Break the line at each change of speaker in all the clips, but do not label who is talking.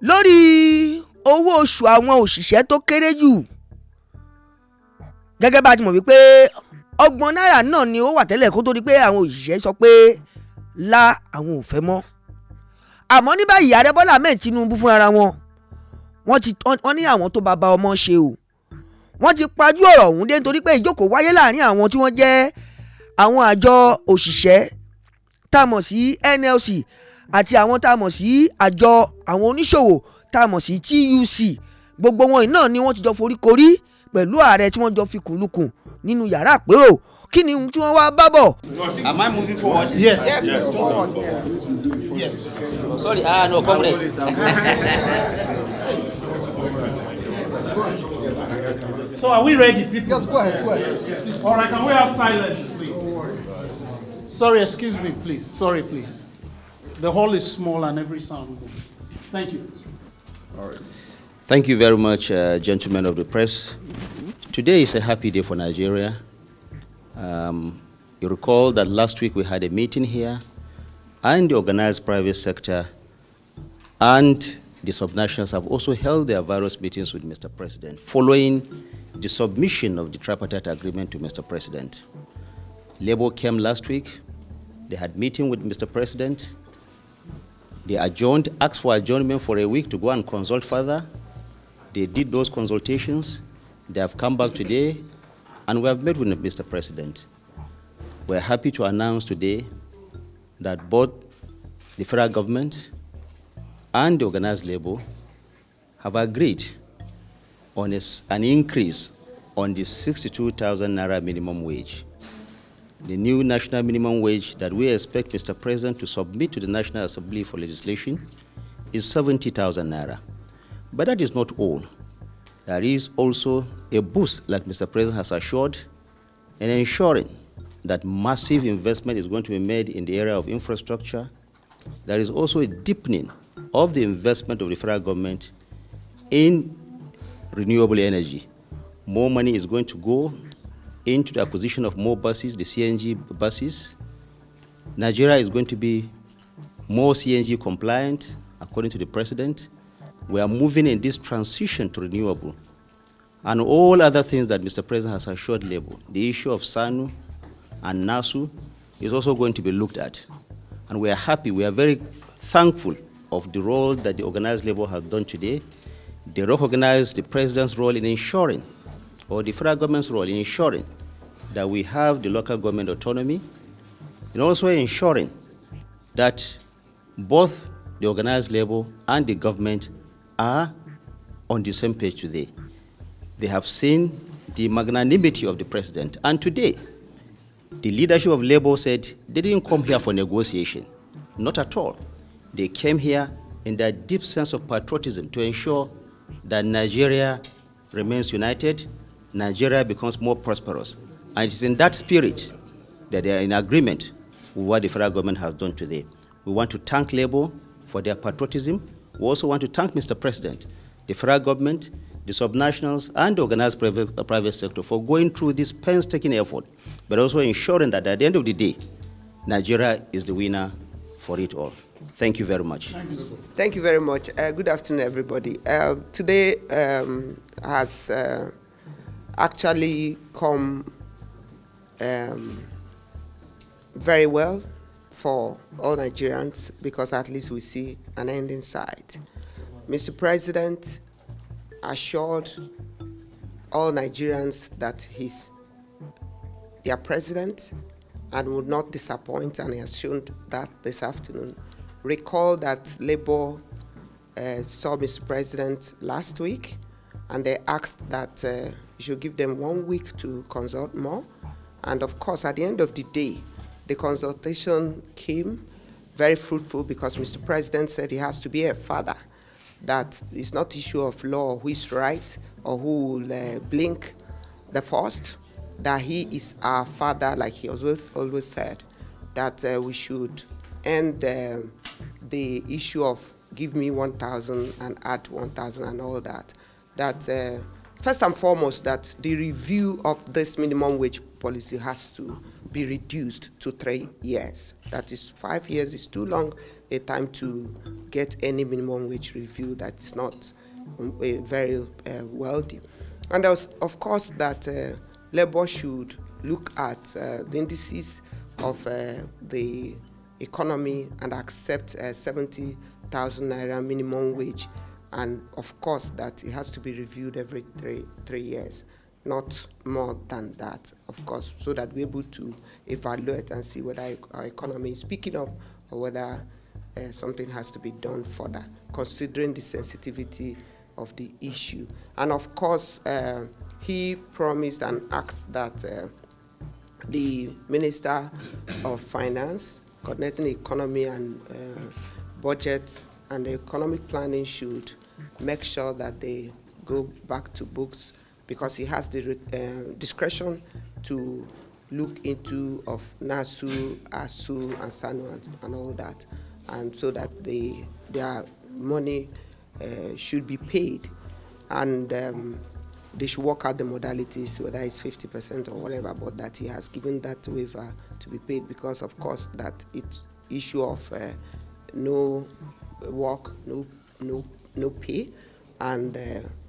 lórí owó oṣù àwọn òṣìṣẹ́ tó kéré jù gẹ́gẹ́ bá a ti mọ̀ wípé £30 náà ni ó wà tẹ́lẹ̀ kó tó di pé àwọn òṣìṣẹ́ sọ pé àwọn ò fẹ́ mọ́. Àmọ́ ní báyìí ààrẹ Bọ́lá Ahmed Tinubu fúnra wọn wọ́n ní àwọn tó bá ọmọ ṣe o. Wọ́n ti pajú ọ̀rọ̀ ọ̀hún dé nítorí pé ìjókòó wáyé láàrin àwọn tí wọ́n jẹ́ àwọn àjọ òṣìṣẹ́ tá a mọ̀ sí NLC àti àwọn tá a mọ̀ sí àjọ àwọn oníṣòwò tá a mọ̀ sí TUC. Gbogbo wọn náà ni wọ́n ti jọ foríkorí pẹ̀lú ààrẹ tí wọ́n jọ fi kùnlùkùn nínú yàrá àpérò. Kí ni tí wọ́n wá bá bọ̀?
Am I moving forward?
Yes.
Yes. Sorry, no, comrade.
So are we ready, people?
Yes, go ahead.
All right, can we have silence, please? Sorry, excuse me, please. Sorry, please. The hall is small and every sound moves. Thank you.
All right. Thank you very much, gentlemen of the press. Today is a happy day for Nigeria. You recall that last week we had a meeting here, and the organized private sector and the subnationals have also held their various meetings with Mr. President, following the submission of the tripartite agreement to Mr. President. Labour came last week. They had meeting with Mr. President. They adjourned, asked for adjournment for a week to go and consult further. They did those consultations. They have come back today, and we have met with Mr. President. We're happy to announce today that both the federal government and the organized labor have agreed on an increase on the 62,000 naira minimum wage. The new national minimum wage that we expect Mr. President to submit to the National Assembly for legislation is 70,000 naira. But that is not all. There is also a boost, like Mr. President has assured, in ensuring that massive investment is going to be made in the area of infrastructure. There is also a deepening of the investment of the federal government in renewable energy. More money is going to go into the acquisition of more buses, the CNG buses. Nigeria is going to be more CNG compliant, according to the president. We are moving in this transition to renewable. And all other things that Mr. President has assured Labour, the issue of SANU and NASU is also going to be looked at. And we are happy, we are very thankful of the role that the organized labor has done today. They recognize the president's role in ensuring, or the federal government's role in ensuring, that we have the local government autonomy, and also ensuring that both the organized labor and the government are on the same page today. They have seen the magnanimity of the president, and today, the leadership of Labour said they didn't come here for negotiation, not at all. They came here in their deep sense of patriotism to ensure that Nigeria remains united, Nigeria becomes more prosperous. And it is in that spirit that they are in agreement with what the federal government has done today. We want to thank Labour for their patriotism. We also want to thank Mr. President, the federal government, the subnationals, and the organized private sector for going through this painstaking effort, but also ensuring that at the end of the day, Nigeria is the winner for it all. Thank you very much.
Thank you very much. Good afternoon, everybody. Today has actually come very well for all Nigerians because at least we see an end in sight. Mr. President assured all Nigerians that he's their president and would not disappoint, and he has shown that this afternoon. Recall that Labour saw Mr. President last week, and they asked that he should give them 1 week to consult more. And of course, at the end of the day, the consultation came very fruitful because Mr. President said he has to be a father, that it's not issue of law who is right or who will blink the first, that he is our father, like he always said, that we should end the issue of give me 1,000 and add 1,000 and all that. That first and foremost, that the review of this minimum wage policy has to be reduced to 3 years. That is 5 years is too long a time to get any minimum wage review that is not very wealthy. And there was, of course, that labor should look at the indices of the economy and accept 70,000 naira minimum wage, and of course that it has to be reviewed every three years, not more than that, of course, so that we're able to evaluate and see whether our economy is picking up or whether something has to be done further, considering the sensitivity of the issue. And of course, he promised and asked that the Minister of Finance, coordinating the economy and budget and the economic planning, should make sure that they go back to books, because he has the discretion to look into of NASU, ASU, and SANU and all that, and so that their money should be paid, and they should work out the modalities, whether it's 50% or whatever, but that he has given that waiver to be paid, because of course that it's issue of no work, no pay, and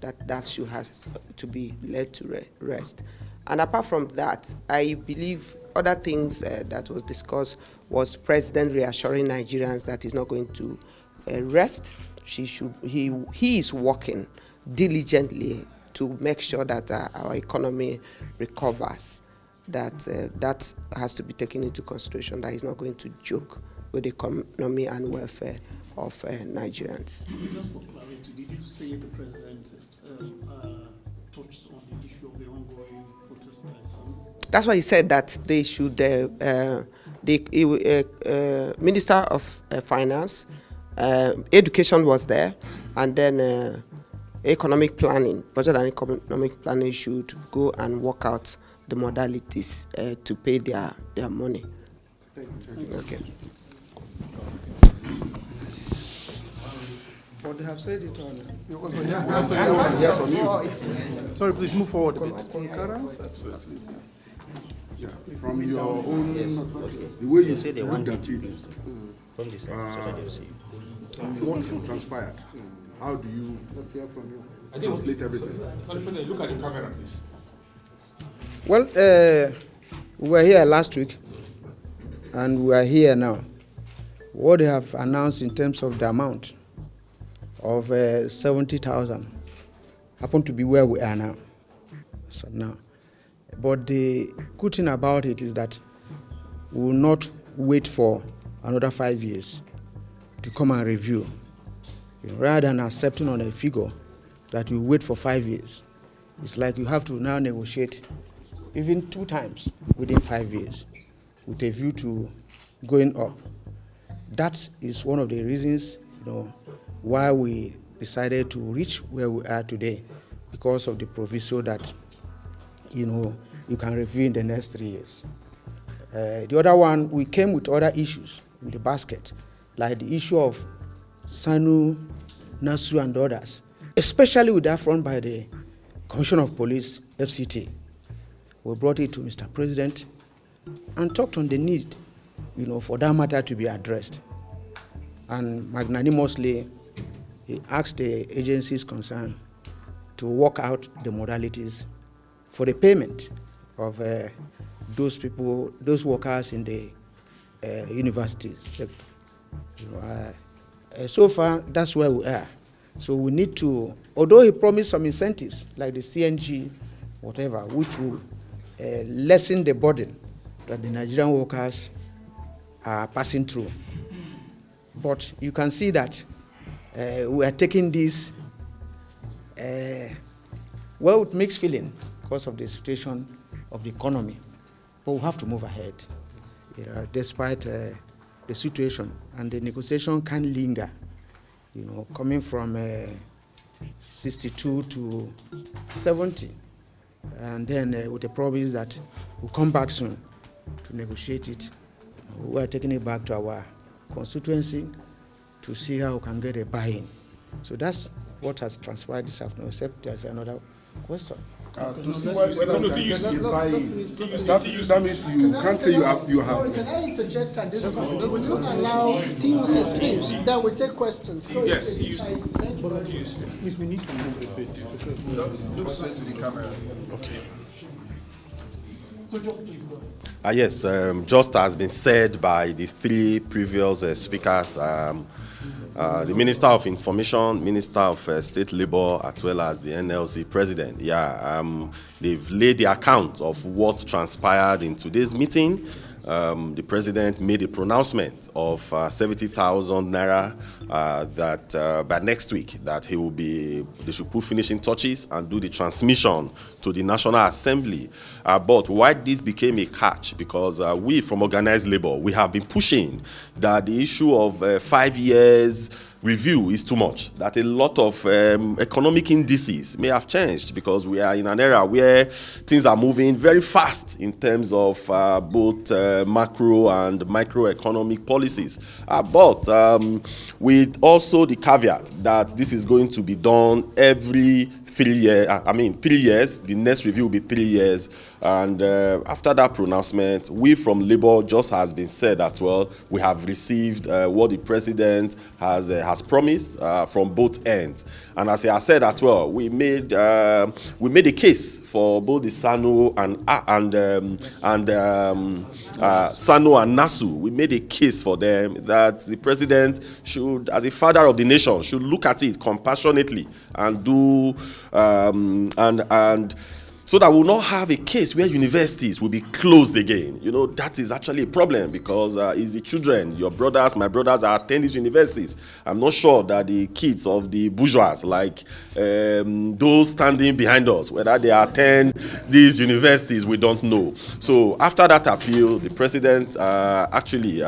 that should has to be led to rest. And apart from that, I believe other things that was discussed was President reassuring Nigerians that he's not going to rest. He is working diligently to make sure that our economy recovers. That has to be taken into consideration, that he's not going to joke with the economy and welfare of Nigerians.
Just for clarity, did you say the president touched on the issue of the ongoing protest by SANU?
That's why he said that they should, the Minister of Finance, Education was there, and then economic planning, budget and economic planning should go and work out the modalities to pay their money.
Thank you.
Okay.
But they have said it all.
Sorry, please move forward a bit.
Yeah, from your own, the way you
say they
looked
want
at it,
from the side, so that they will see you.
what transpired, how do you translate everything?
Look at the camera, please.
Well, we were here last week, and we are here now. What they have announced in terms of the amount of 70,000 happen to be where we are now. So now, but the good thing about it is that we will not wait for another 5 years to come and review. Rather than accepting on a figure that you wait for 5 years, it's like you have to now negotiate even 2 times within 5 years with a view to going up. That is one of the reasons, why we decided to reach where we are today, because of the proviso that, you can review in the next 3 years. The other one, we came with other issues in the basket, like the issue of SANU, NASU, and others, especially with that front by the Commissioner of Police, FCT. We brought it to Mr. President and talked on the need, for that matter to be addressed. And magnanimously, he asked the agencies concerned to work out the modalities for the payment of those people, those workers in the universities. So far, that's where we are. So we need to, although he promised some incentives, like the CNG, whatever, which will lessen the burden that the Nigerian workers are passing through. But you can see that we are taking this with mixed feeling because of the situation of the economy. But we have to move ahead, despite the situation. And the negotiation can linger, coming from 62 to 70. And then with the promise that we'll come back soon to negotiate it. We are taking it back to our constituency to see how we can get a buy-in. So that's what has transpired this afternoon, except there's another question.
To see whether that means you can't say you have.
Sorry, can I interject at this point? Will you allow TUC speak? Then we take questions. So
Yes,
thank you very much.
Please, we need to move a bit.
Look straight to the cameras.
Okay.
So just please go ahead.
Yes, just as been said by the three previous speakers, the Minister of Information, Minister of State Labor, as well as the NLC President. They've laid the account of what transpired in today's meeting. The President made a pronouncement of 70,000 naira that by next week that they should put finishing touches and do the transmission to the National Assembly. But why this became a catch, because we from organized labor, we have been pushing that the issue of 5 years review is too much, that a lot of economic indices may have changed, because we are in an era where things are moving very fast in terms of both macro and microeconomic policies. But with also the caveat that this is going to be done every 3 years, 3 years, the next review will be 3 years. And after that pronouncement, we from Labour, just has been said that, well, we have received what the President has promised from both ends. And as he has said that, well, we made a case for both the SANU and SANU and NASU. We made a case for them that the President should, as a father of the nation, should look at it compassionately and do so that we'll not have a case where universities will be closed again. You know, that is actually a problem, because it's the children, your brothers, my brothers, are attending these universities. I'm not sure that the kids of the bourgeois, like those standing behind us, whether they attend these universities, we don't know. So after that appeal, the President actually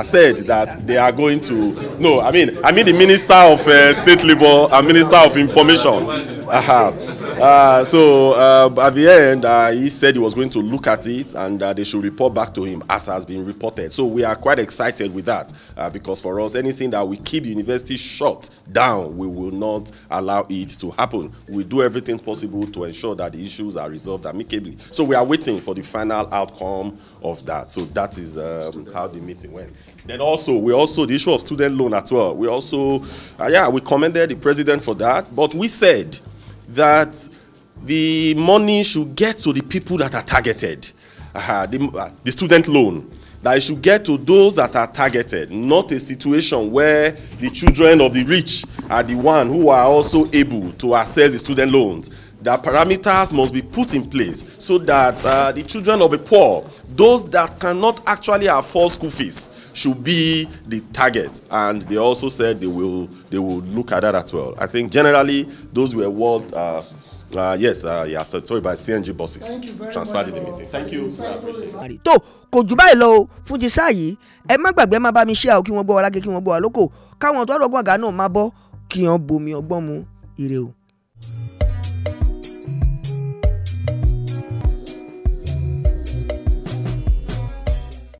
said that they are going to, the Minister of State Labor and Minister of Information. At the end, he said he was going to look at it and they should report back to him, as has been reported. So we are quite excited with that, because for us, anything that we keep the university shut down, we will not allow it to happen. We do everything possible to ensure that the issues are resolved amicably. So we are waiting for the final outcome of that. So that is how the meeting went. Then the issue of student loan as well. We also, we commended the President for that, but we said that the money should get to the people that are targeted. The student loan, that it should get to those that are targeted, not a situation where the children of the rich are the ones who are also able to access the student loans. The parameters must be put in place so that the children of the poor, those that cannot actually afford school fees, should be the target. And they also said they will look at that as well. I think generally those were what sorry, by CNG buses transferred in the meeting. Thank you.
tó kò jù báyìí lọ o fún ti sáà yìí, ẹ má gbàgbé má bá mi ṣe àwọn kí wọ́n gbọ́ wa lágé kí wọ́n gbọ́ wa lóko, káwọn tó ọ̀rọ̀ gbọ̀ngàn náà má bọ́ kí wọ́n bomi ọgbọ́n mu. Ire o.